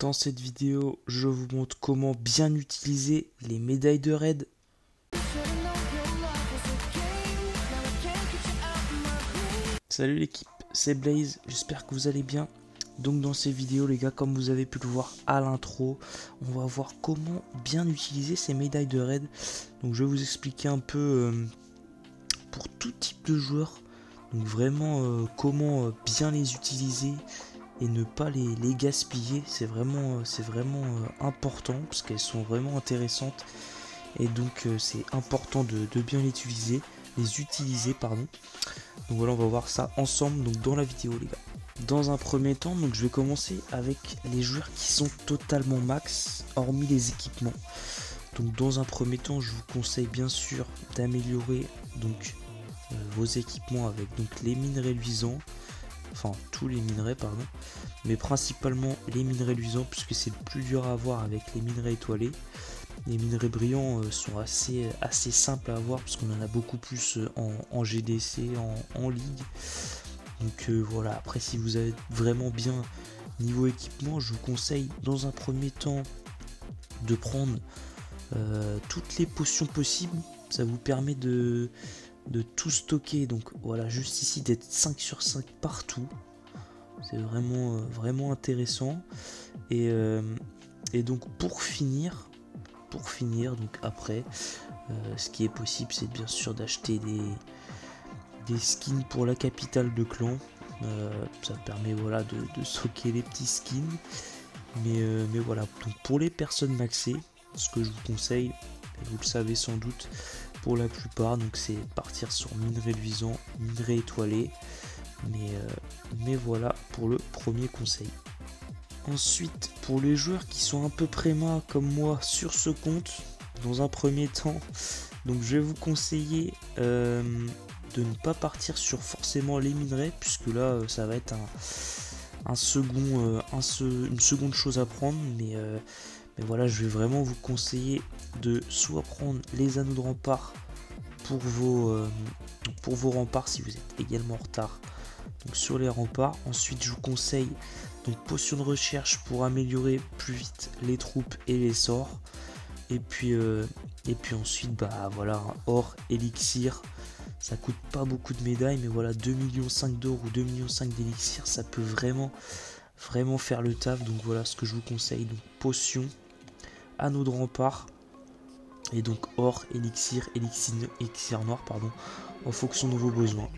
Dans cette vidéo, je vous montre comment bien utiliser les médailles de raid. Salut l'équipe, c'est Blaze, j'espère que vous allez bien. Donc dans ces vidéos les gars, comme vous avez pu le voir à l'intro, on va voir comment bien utiliser ces médailles de raid. Donc je vais vous expliquer un peu pour tout type de joueurs. Donc vraiment comment bien les utiliser et ne pas les gaspiller. C'est vraiment important parce qu'elles sont vraiment intéressantes. Et donc c'est important de bien les utiliser pardon. Donc voilà, on va voir ça ensemble donc dans la vidéo les gars. Dans un premier temps, donc je vais commencer avec les joueurs qui sont totalement max, hormis les équipements. Donc dans un premier temps, je vous conseille bien sûr d'améliorer donc vos équipements avec donc les minerais luisants, enfin tous les minerais pardon, mais principalement les minerais luisants puisque c'est le plus dur à avoir avec les minerais étoilés. Les minerais brillants sont assez simples à avoir parce qu'on en a beaucoup plus en GDC, en ligue. Donc voilà, après si vous avez vraiment bien niveau équipement, je vous conseille dans un premier temps de prendre toutes les potions possibles. Ça vous permet de tout stocker. Donc voilà, juste ici d'être 5 sur 5 partout. C'est vraiment intéressant. Et donc pour finir, donc après, ce qui est possible, c'est bien sûr d'acheter des skins pour la capitale de clan. Ça permet voilà de stocker les petits skins. Mais voilà, donc pour les personnes maxées, ce que je vous conseille, et vous le savez sans doute pour la plupart, donc c'est partir sur minerai luisant, minerai étoilé. Mais voilà pour le premier conseil. Ensuite, pour les joueurs qui sont un peu préma comme moi sur ce compte, dans un premier temps, donc je vais vous conseiller de ne pas partir sur forcément les minerais, puisque là ça va être une seconde chose à prendre, mais voilà, je vais vraiment vous conseiller de soit prendre les anneaux de rempart pour vos remparts si vous êtes également en retard donc sur les remparts. Ensuite je vous conseille donc potion de recherche pour améliorer plus vite les troupes et les sorts, et puis ensuite bah voilà, or, élixir, ça coûte pas beaucoup de médailles, mais voilà 2,5 millions d'or ou 2,5 millions d'élixir, ça peut vraiment faire le taf. Donc voilà ce que je vous conseille, donc potion, anneau de rempart, et donc or, élixir noir pardon, en fonction de vos besoins.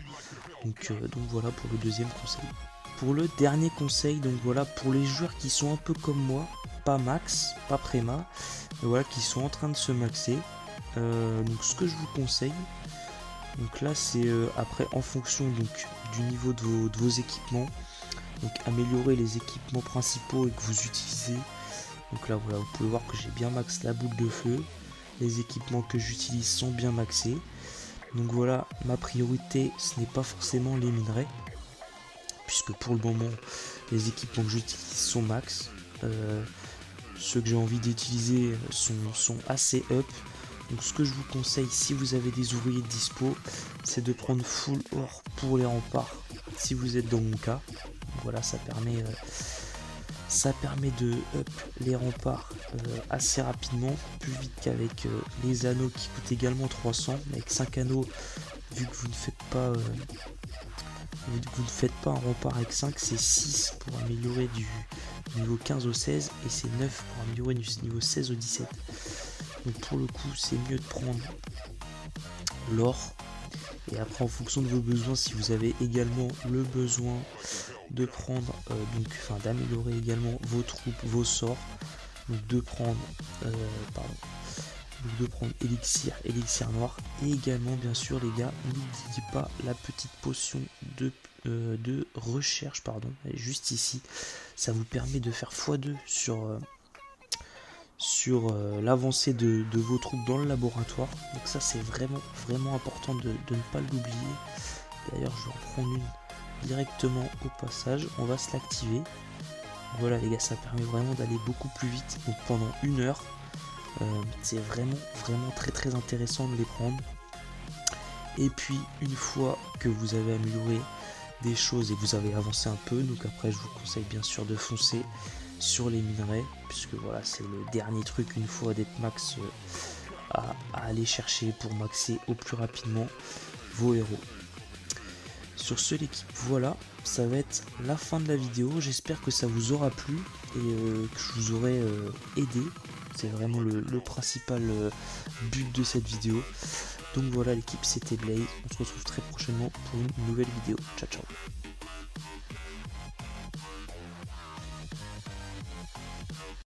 Donc voilà pour le deuxième conseil. Pour le dernier conseil, donc voilà pour les joueurs qui sont un peu comme moi, pas max, pas préma, mais voilà qui sont en train de se maxer. Donc ce que je vous conseille, donc là c'est après en fonction donc du niveau de vos équipements, donc améliorer les équipements principaux et que vous utilisez. Donc là voilà, vous pouvez voir que j'ai bien max la boule de feu, les équipements que j'utilise sont bien maxés. Donc voilà, ma priorité ce n'est pas forcément les minerais, puisque pour le moment les équipements que j'utilise sont max. Ceux que j'ai envie d'utiliser sont assez up. Donc ce que je vous conseille, si vous avez des ouvriers de dispo, c'est de prendre full or pour les remparts si vous êtes dans mon cas. Donc voilà, ça permet de up les remparts assez rapidement, plus vite qu'avec les anneaux qui coûtent également 300. Avec 5 anneaux, vu que vous ne faites pas un rempart avec 5, c'est 6 pour améliorer du niveau 15 au 16, et c'est 9 pour améliorer du niveau 16 au 17. Donc pour le coup c'est mieux de prendre l'or, et après en fonction de vos besoins, si vous avez également le besoin de prendre d'améliorer également vos troupes, vos sorts, donc de prendre élixir noir, et également bien sûr les gars, n'oubliez pas la petite potion de recherche pardon, elle est juste ici, ça vous permet de faire x2 sur l'avancée de vos troupes dans le laboratoire. Donc ça c'est vraiment important de ne pas l'oublier. D'ailleurs je vais en prendre une directement au passage, on va se l'activer. Voilà les gars, ça permet vraiment d'aller beaucoup plus vite, donc pendant 1 heure. C'est vraiment très intéressant de les prendre. Et puis une fois que vous avez amélioré des choses et que vous avez avancé un peu, donc après je vous conseille bien sûr de foncer sur les minerais, puisque voilà, c'est le dernier truc une fois d'être max à aller chercher pour maxer au plus rapidement vos héros. Sur ce l'équipe, voilà, ça va être la fin de la vidéo. J'espère que ça vous aura plu et que je vous aurai aidé. C'est vraiment le principal but de cette vidéo. Donc voilà l'équipe, c'était Blaze. On se retrouve très prochainement pour une nouvelle vidéo. Ciao ciao.